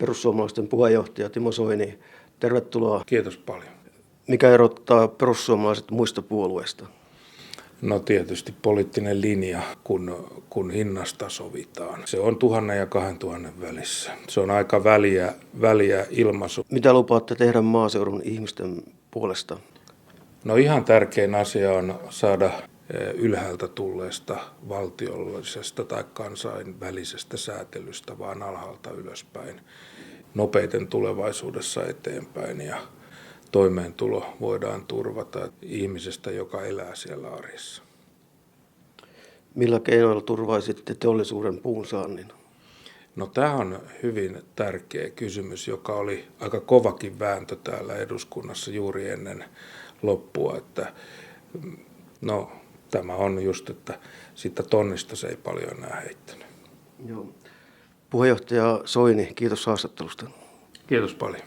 perussuomalaisten puheenjohtaja Timo Soini. Tervetuloa. Kiitos paljon. Mikä erottaa perussuomalaiset muista puolueista? No tietysti poliittinen linja, kun hinnasta sovitaan. Se on 1,000 ja 2,000 välissä. Se on aika väliä ilmaisu. Mitä lupaatte tehdä maaseudun ihmisten puolesta? No ihan tärkein asia on saada ylhäältä tulleesta valtiollisesta tai kansainvälisestä säätelystä vaan alhaalta ylöspäin nopeiten tulevaisuudessa eteenpäin ja toimeentulo voidaan turvata ihmisestä, joka elää siellä arjessa. Millä keinoilla turvaisitte teollisuuden puunsaannin? No tämä on hyvin tärkeä kysymys, joka oli aika kovakin vääntö täällä eduskunnassa juuri ennen loppua, että no tämä on just, että siitä tonnista se ei paljon enää heittänyt. Joo. Puheenjohtaja Soini, kiitos haastattelusta. Kiitos paljon.